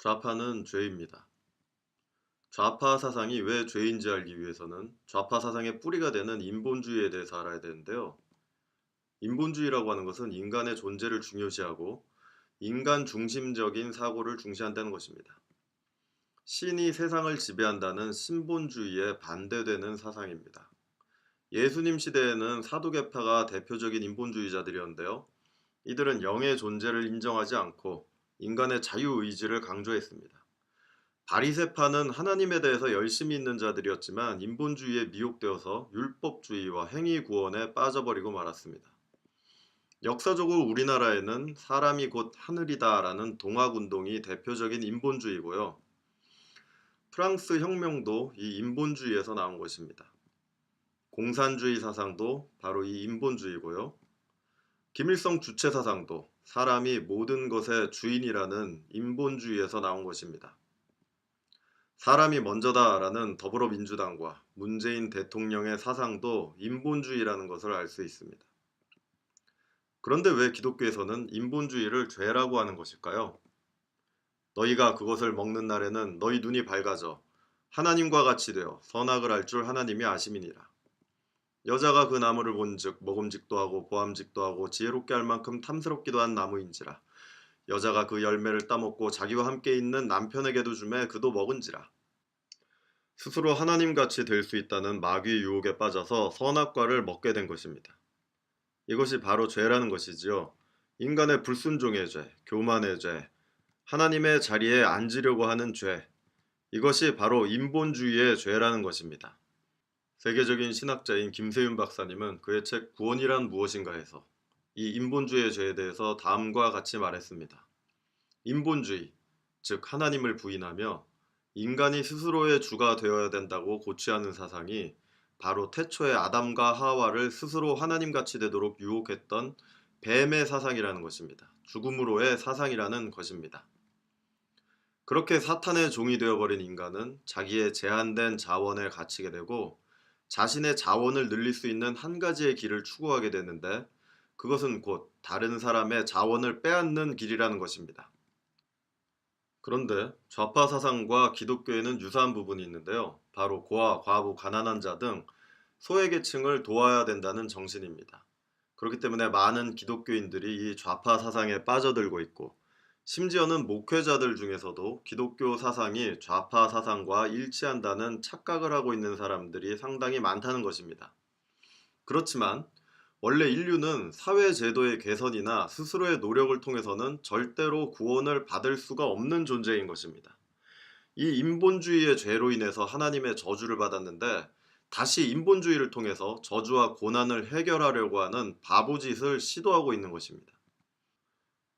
좌파는 죄입니다. 좌파 사상이 왜 죄인지 알기 위해서는 좌파 사상의 뿌리가 되는 인본주의에 대해서 알아야 되는데요. 인본주의라고 하는 것은 인간의 존재를 중요시하고 인간 중심적인 사고를 중시한다는 것입니다. 신이 세상을 지배한다는 신본주의에 반대되는 사상입니다. 예수님 시대에는 사두개파가 대표적인 인본주의자들이었는데요. 이들은 영의 존재를 인정하지 않고 인간의 자유의지를 강조했습니다. 바리새파는 하나님에 대해서 열심히 있는 자들이었지만 인본주의에 미혹되어서 율법주의와 행위구원에 빠져버리고 말았습니다. 역사적으로 우리나라에는 사람이 곧 하늘이다라는 동학운동이 대표적인 인본주의고요. 프랑스 혁명도 이 인본주의에서 나온 것입니다. 공산주의 사상도 바로 이 인본주의고요. 김일성 주체 사상도 사람이 모든 것의 주인이라는 인본주의에서 나온 것입니다. 사람이 먼저다라는 더불어민주당과 문재인 대통령의 사상도 인본주의라는 것을 알 수 있습니다. 그런데 왜 기독교에서는 인본주의를 죄라고 하는 것일까요? 너희가 그것을 먹는 날에는 너희 눈이 밝아져 하나님과 같이 되어 선악을 알 줄 하나님이 아심이니라. 여자가 그 나무를 본즉 먹음직도 하고 보암직도 하고 지혜롭게 할 만큼 탐스럽기도 한 나무인지라. 여자가 그 열매를 따먹고 자기와 함께 있는 남편에게도 주매 그도 먹은지라. 스스로 하나님같이 될 수 있다는 마귀의 유혹에 빠져서 선악과를 먹게 된 것입니다. 이것이 바로 죄라는 것이지요. 인간의 불순종의 죄, 교만의 죄, 하나님의 자리에 앉으려고 하는 죄, 이것이 바로 인본주의의 죄라는 것입니다. 세계적인 신학자인 김세윤 박사님은 그의 책 구원이란 무엇인가 해서 이 인본주의의 죄에 대해서 다음과 같이 말했습니다. 인본주의, 즉 하나님을 부인하며 인간이 스스로의 주가 되어야 된다고 고취하는 사상이 바로 태초의 아담과 하와를 스스로 하나님같이 되도록 유혹했던 뱀의 사상이라는 것입니다. 죽음으로의 사상이라는 것입니다. 그렇게 사탄의 종이 되어버린 인간은 자기의 제한된 자원에 갇히게 되고 자신의 자원을 늘릴 수 있는 한 가지의 길을 추구하게 되는데 그것은 곧 다른 사람의 자원을 빼앗는 길이라는 것입니다. 그런데 좌파 사상과 기독교에는 유사한 부분이 있는데요. 바로 고아, 과부, 가난한 자 등 소외계층을 도와야 된다는 정신입니다. 그렇기 때문에 많은 기독교인들이 이 좌파 사상에 빠져들고 있고 심지어는 목회자들 중에서도 기독교 사상이 좌파 사상과 일치한다는 착각을 하고 있는 사람들이 상당히 많다는 것입니다. 그렇지만 원래 인류는 사회제도의 개선이나 스스로의 노력을 통해서는 절대로 구원을 받을 수가 없는 존재인 것입니다. 이 인본주의의 죄로 인해서 하나님의 저주를 받았는데 다시 인본주의를 통해서 저주와 고난을 해결하려고 하는 바보짓을 시도하고 있는 것입니다.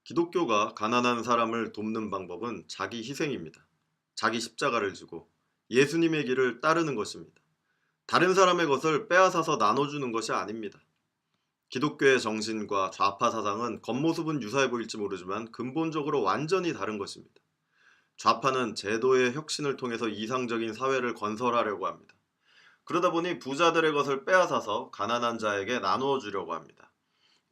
기독교가 가난한 사람을 돕는 방법은 자기 희생입니다. 자기 십자가를 지고 예수님의 길을 따르는 것입니다. 다른 사람의 것을 빼앗아서 나눠주는 것이 아닙니다. 기독교의 정신과 좌파 사상은 겉모습은 유사해 보일지 모르지만 근본적으로 완전히 다른 것입니다. 좌파는 제도의 혁신을 통해서 이상적인 사회를 건설하려고 합니다. 그러다 보니 부자들의 것을 빼앗아서 가난한 자에게 나누어 주려고 합니다.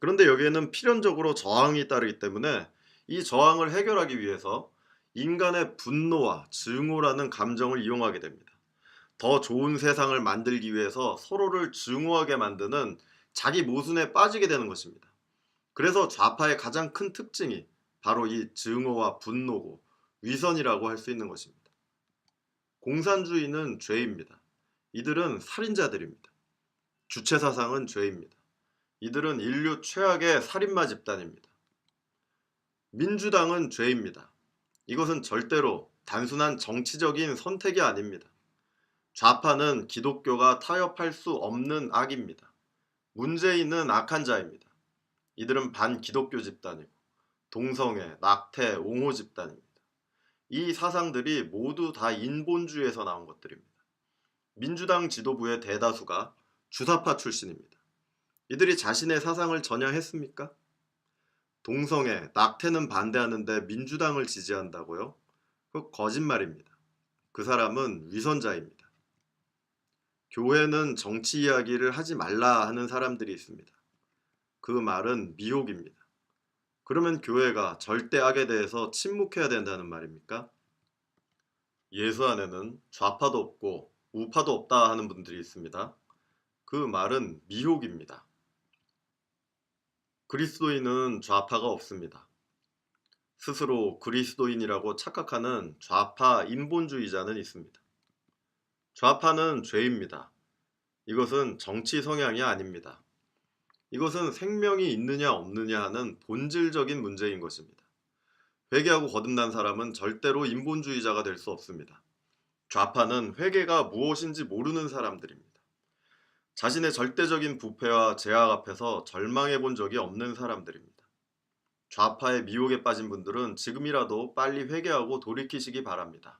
그런데 여기에는 필연적으로 저항이 따르기 때문에 이 저항을 해결하기 위해서 인간의 분노와 증오라는 감정을 이용하게 됩니다. 더 좋은 세상을 만들기 위해서 서로를 증오하게 만드는 자기 모순에 빠지게 되는 것입니다. 그래서 좌파의 가장 큰 특징이 바로 이 증오와 분노고 위선이라고 할 수 있는 것입니다. 공산주의는 죄입니다. 이들은 살인자들입니다. 주체사상은 죄입니다. 이들은 인류 최악의 살인마 집단입니다. 민주당은 죄입니다. 이것은 절대로 단순한 정치적인 선택이 아닙니다. 좌파는 기독교가 타협할 수 없는 악입니다. 문재인은 악한 자입니다. 이들은 반기독교 집단이고 동성애, 낙태, 옹호 집단입니다. 이 사상들이 모두 다 인본주의에서 나온 것들입니다. 민주당 지도부의 대다수가 주사파 출신입니다. 이들이 자신의 사상을 전향했습니까? 동성애, 낙태는 반대하는데 민주당을 지지한다고요? 그 거짓말입니다. 그 사람은 위선자입니다. 교회는 정치 이야기를 하지 말라 하는 사람들이 있습니다. 그 말은 미혹입니다. 그러면 교회가 절대 악에 대해서 침묵해야 된다는 말입니까? 예수 안에는 좌파도 없고 우파도 없다 하는 분들이 있습니다. 그 말은 미혹입니다. 그리스도인은 좌파가 없습니다. 스스로 그리스도인이라고 착각하는 좌파 인본주의자는 있습니다. 좌파는 죄입니다. 이것은 정치 성향이 아닙니다. 이것은 생명이 있느냐 없느냐 하는 본질적인 문제인 것입니다. 회개하고 거듭난 사람은 절대로 인본주의자가 될 수 없습니다. 좌파는 회개가 무엇인지 모르는 사람들입니다. 자신의 절대적인 부패와 죄악 앞에서 절망해 본 적이 없는 사람들입니다. 좌파의 미혹에 빠진 분들은 지금이라도 빨리 회개하고 돌이키시기 바랍니다.